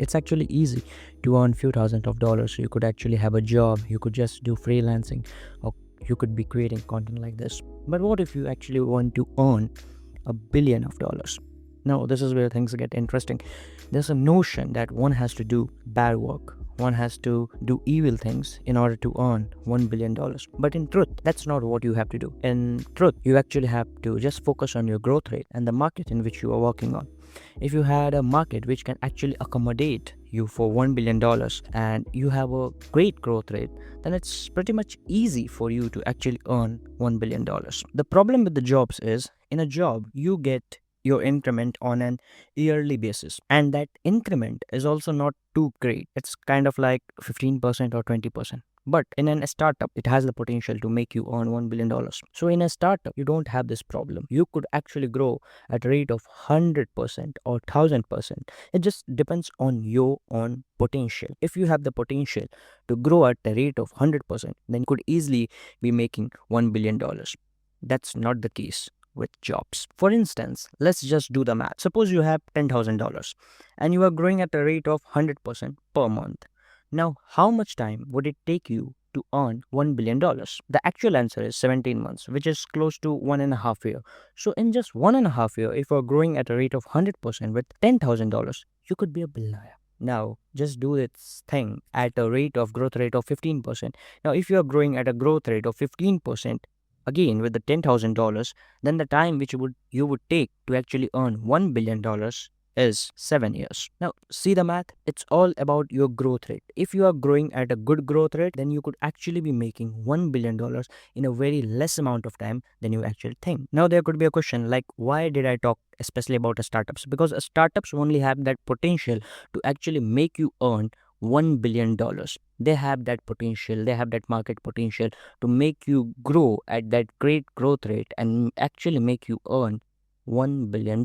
It's actually easy to earn few thousands of dollars. You could actually have a job, you could just do freelancing, or you could be creating content like this. But what if you actually want to earn $1 billion? Now, this is where things get interesting. There's a notion that one has to do bad work, one has to do evil things in order to earn $1 billion. But in truth, that's not what you have to do. In truth, you actually have to just focus on your growth rate and the market in which you are working on. If you had a market which can actually accommodate you for $1 billion and you have a great growth rate, then it's pretty much easy for you to actually earn $1 billion. The problem with the jobs is, in a job, you get your increment on an yearly basis, and that increment is also not too great. It's kind of like 15% or 20%. But in a startup, it has the potential to make you earn $1 billion. So in a startup, you don't have this problem. You could actually grow at a rate of 100% or 1000%. It just depends on your own potential. If you have the potential to grow at the rate of 100%, then you could easily be making $1 billion. That's not the case with jobs. For instance, let's just do the math. Suppose you have $10,000 and you are growing at a rate of 100% per month. Now, how much time would it take you to earn $1 billion? The actual answer is 17 months, which is close to 1.5 years. So, in just 1.5 years, if you're growing at a rate of 100% with $10,000, you could be a billionaire. Now, just do this thing at a rate of growth rate of 15%. Now, if you're growing at a growth rate of 15%, again with the $10,000, then the time which you would take to actually earn $1 billion is 7 years. Now, see the math? It's all about your growth rate. If you are growing at a good growth rate, then you could actually be making $1 billion in a very less amount of time than you actually think. Now, there could be a question like, why did I talk especially about startups? Because startups only have that potential to actually make you earn $1 billion. They have that potential, they have that market potential to make you grow at that great growth rate and actually make you earn $1 billion.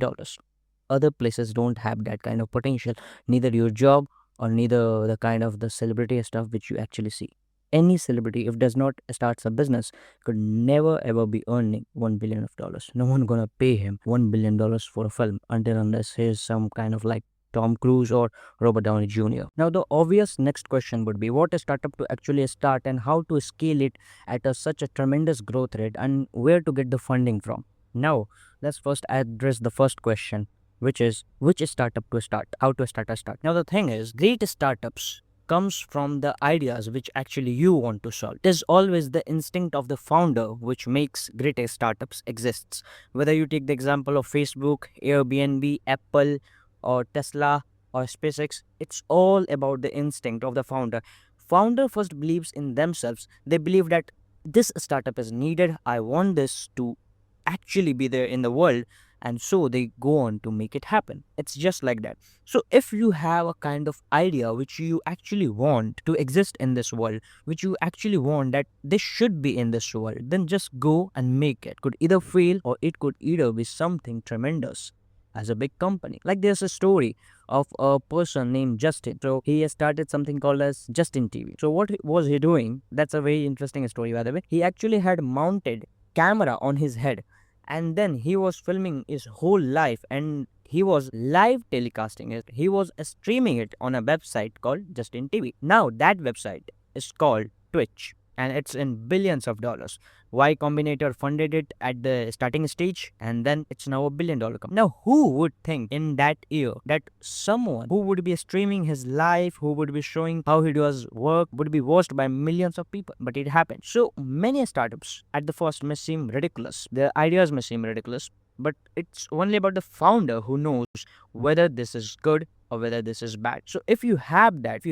Other places don't have that kind of potential, neither your job or neither the kind of the celebrity stuff which you actually see. Any celebrity, if does not starts a business, could never ever be earning $1 billion. No one gonna pay him $1 billion for a film until unless he's some kind of like Tom Cruise or Robert Downey Jr. Now, the obvious next question would be what a startup to actually start and how to scale it at such a tremendous growth rate and where to get the funding from. Now, let's first address the first question, which is which startup to start, how to start a start. Now, the thing is, great startups comes from the ideas which actually you want to solve. It is always the instinct of the founder which makes great startups exists. Whether you take the example of Facebook, Airbnb, Apple, or Tesla or SpaceX, it's all about the instinct of the founder. Founder first believes in themselves. They believe that this startup is needed. I want this to actually be there in the world, and so they go on to make it happen. It's just like that. So if you have a kind of idea which you actually want to exist in this world, which you actually want that this should be in this world, then just go and make it. Could either fail or it could either be something tremendous as a big company. Like there's a story of a person named Justin. So he has started something called as Justin TV. So what was he doing? That's a very interesting story, by the way. He actually had mounted camera on his head, and then he was filming his whole life and he was live telecasting it. He was streaming it on a website called Justin TV. Now that website is called Twitch and it's in billions of dollars. Y Combinator funded it at the starting stage and then it's now $1 billion company. Now, who would think in that year that someone who would be streaming his life, who would be showing how he does work, would be watched by millions of people? But it happened. So many startups at the first may seem ridiculous. Their ideas may seem ridiculous, but it's only about the founder who knows whether this is good or whether this is bad. So if you have that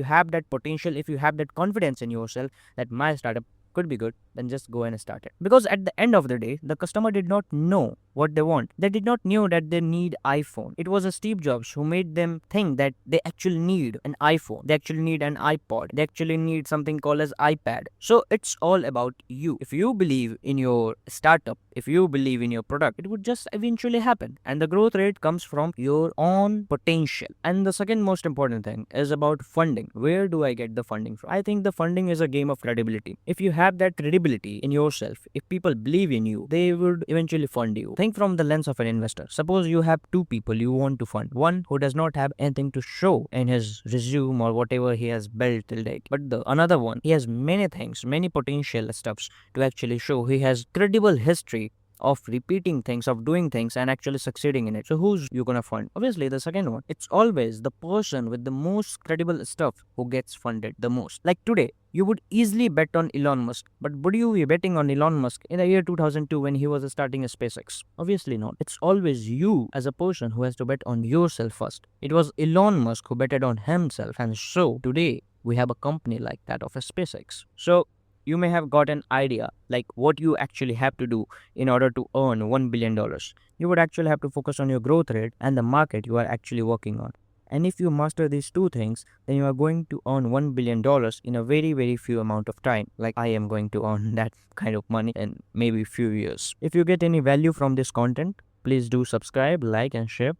potential, if you have that confidence in yourself that my startup could be good, then just go and start it. Because at the end of the day, the customer did not know what they want. They did not know that they need iPhone. It was a Steve Jobs who made them think that they actually need an iPhone. They actually need an iPod. They actually need something called as iPad. So it's all about you. If you believe in your startup, if you believe in your product, it would just eventually happen. And the growth rate comes from your own potential. And the second most important thing is about funding. Where do I get the funding from? I think the funding is a game of credibility. If you have that credibility in yourself, if people believe in you, they would eventually fund you. Think from the lens of an investor. Suppose you have two people you want to fund. One who does not have anything to show in his resume or whatever he has built till date. But the another one, he has many things, many potential stuffs to actually show. He has credible history of repeating things, of doing things and actually succeeding in it. So who's you gonna fund? Obviously the second one. It's always the person with the most credible stuff who gets funded the most. Like today, you would easily bet on Elon Musk, but would you be betting on Elon Musk in the year 2002 when he was starting a SpaceX? Obviously not. It's always you as a person who has to bet on yourself first. It was Elon Musk who betted on himself, and so today we have a company like that of a SpaceX. So you may have got an idea like what you actually have to do in order to earn $1 billion. You would actually have to focus on your growth rate and the market you are actually working on. And if you master these two things, then you are going to earn $1 billion in a very, very few amount of time. Like I am going to earn that kind of money in maybe few years. If you get any value from this content, please do subscribe, like and share.